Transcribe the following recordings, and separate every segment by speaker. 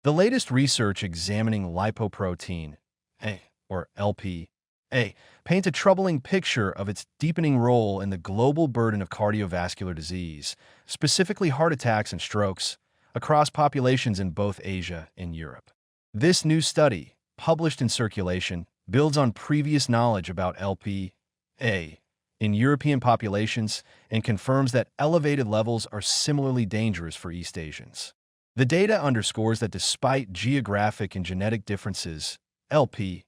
Speaker 1: The latest research examining lipoprotein A, or Lp(a), paints a troubling picture of its deepening role in the global burden of cardiovascular disease, specifically heart attacks and strokes, across populations in both Asia and Europe. This new study, published in Circulation, builds on previous knowledge about Lp(a) in European populations and confirms that elevated levels are similarly dangerous for East Asians. The data underscores that despite geographic and genetic differences, Lp(a)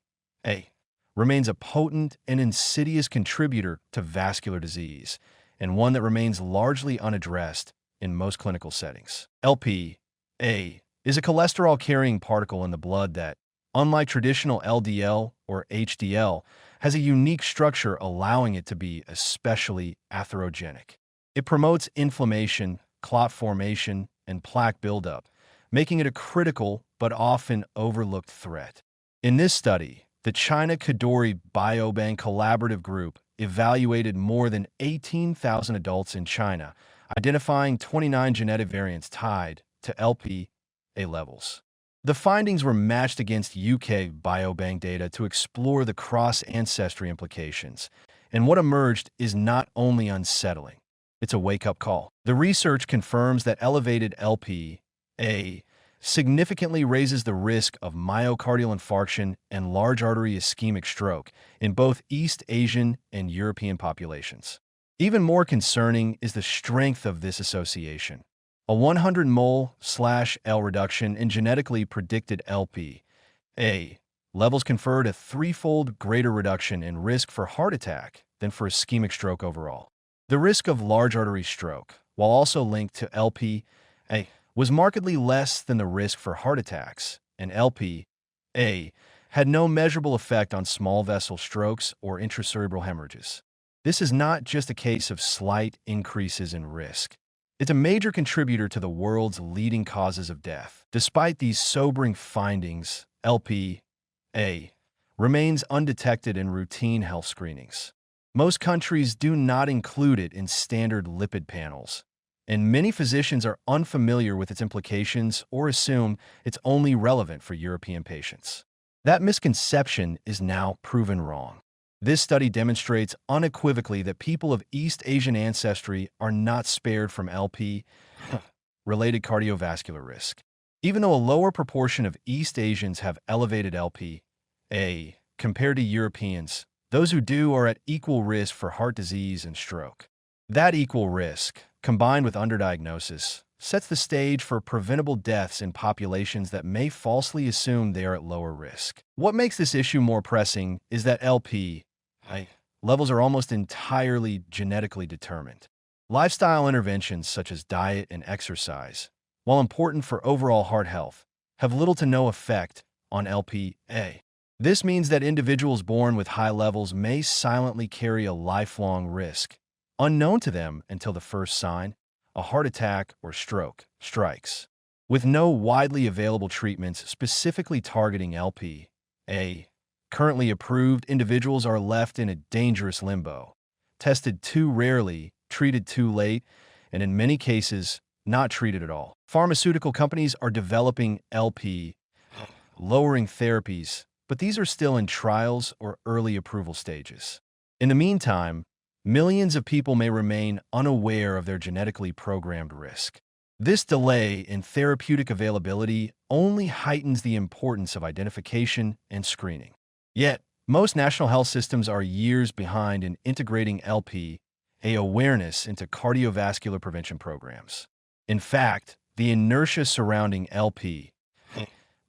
Speaker 1: remains a potent and insidious contributor to vascular disease, and one that remains largely unaddressed in most clinical settings. Lp(a) is a cholesterol-carrying particle in the blood that, unlike traditional LDL or HDL, has a unique structure allowing it to be especially atherogenic. It promotes inflammation, clot formation, and plaque buildup, making it a critical but often overlooked threat. In this study, the China Kadoorie Biobank Collaborative Group evaluated more than 18,000 adults in China, identifying 29 genetic variants tied to Lp(a) levels. The findings were matched against UK Biobank data to explore the cross-ancestry implications, and what emerged is not only unsettling, it's a wake-up call. The research confirms that elevated Lp(a) significantly raises the risk of myocardial infarction and large artery ischemic stroke in both East Asian and European populations. Even more concerning is the strength of this association. A 100 mol/L reduction in genetically predicted Lp(a) levels conferred a threefold greater reduction in risk for heart attack than for ischemic stroke overall. The risk of large artery stroke, while also linked to Lp(a), was markedly less than the risk for heart attacks, and Lp(a) had no measurable effect on small vessel strokes or intracerebral hemorrhages. This is not just a case of slight increases in risk. It's a major contributor to the world's leading causes of death. Despite these sobering findings, Lp(a) remains undetected in routine health screenings. Most countries do not include it in standard lipid panels, and many physicians are unfamiliar with its implications or assume it's only relevant for European patients. That misconception is now proven wrong. This study demonstrates unequivocally that people of East Asian ancestry are not spared from Lp(a)-related cardiovascular risk. Even though a lower proportion of East Asians have elevated Lp(a) compared to Europeans, those who do are at equal risk for heart disease and stroke. That equal risk, combined with underdiagnosis, sets the stage for preventable deaths in populations that may falsely assume they are at lower risk. What makes this issue more pressing is that Lp(a) levels are almost entirely genetically determined. Lifestyle interventions such as diet and exercise, while important for overall heart health, have little to no effect on Lp(a). This means that individuals born with high levels may silently carry a lifelong risk, unknown to them until the first sign, a heart attack or stroke, strikes. With no widely available treatments specifically targeting Lp(a) currently approved, individuals are left in a dangerous limbo, tested too rarely, treated too late, and in many cases, not treated at all. Pharmaceutical companies are developing Lp(a)-lowering therapies, but these are still in trials or early approval stages. In the meantime, millions of people may remain unaware of their genetically programmed risk. This delay in therapeutic availability only heightens the importance of identification and screening. Yet, most national health systems are years behind in integrating Lp(a) awareness into cardiovascular prevention programs. In fact, the inertia surrounding Lp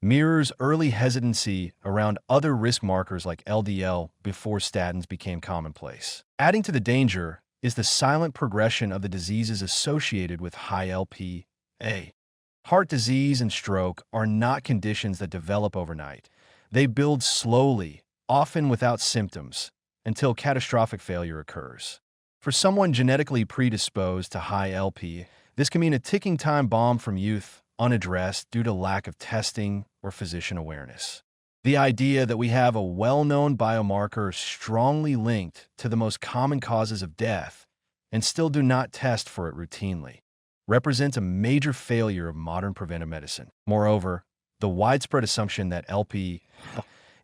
Speaker 1: mirrors early hesitancy around other risk markers like LDL before statins became commonplace. Adding to the danger is the silent progression of the diseases associated with high Lp(a). Heart disease and stroke are not conditions that develop overnight. They build slowly, often without symptoms, until catastrophic failure occurs. For someone genetically predisposed to high Lp, this can mean a ticking time bomb from youth, unaddressed due to lack of testing or physician awareness. The idea that we have a well-known biomarker strongly linked to the most common causes of death and still do not test for it routinely represents a major failure of modern preventive medicine. Moreover, The widespread assumption that LP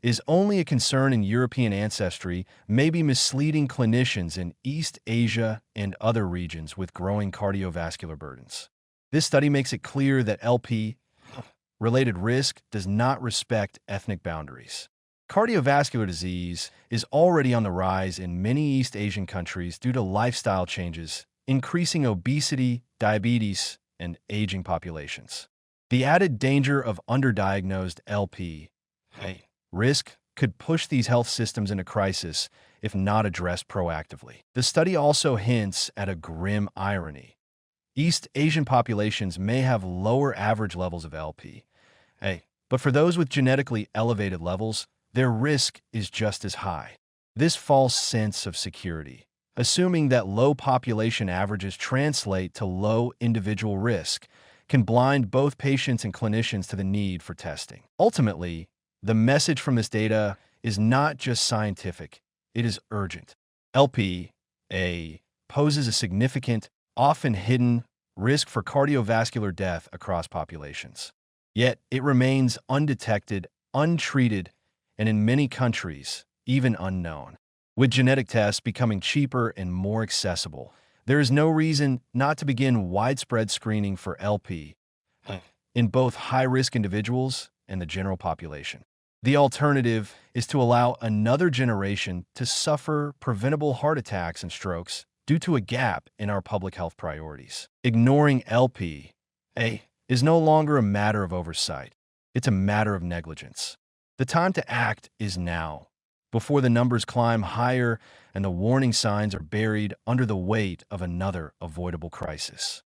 Speaker 1: is only a concern in European ancestry may be misleading clinicians in East Asia and other regions with growing cardiovascular burdens. This study makes it clear that LP-related risk does not respect ethnic boundaries. Cardiovascular disease is already on the rise in many East Asian countries due to lifestyle changes, increasing obesity, diabetes, and aging populations. The added danger of underdiagnosed LP risk could push these health systems into crisis if not addressed proactively. The study also hints at a grim irony. East Asian populations may have lower average levels of LP, but for those with genetically elevated levels, their risk is just as high. This false sense of security, assuming that low population averages translate to low individual risk, can blind both patients and clinicians to the need for testing. Ultimately, the message from this data is not just scientific, it is urgent. LP poses a significant, often hidden, risk for cardiovascular death across populations. Yet it remains undetected, untreated, and in many countries, even unknown. With genetic tests becoming cheaper and more accessible, there is no reason not to begin widespread screening for LP in both high-risk individuals and the general population. The alternative is to allow another generation to suffer preventable heart attacks and strokes due to a gap in our public health priorities. Ignoring LP is no longer a matter of oversight. It's a matter of negligence. The time to act is now, before the numbers climb higher and the warning signs are buried under the weight of another avoidable crisis.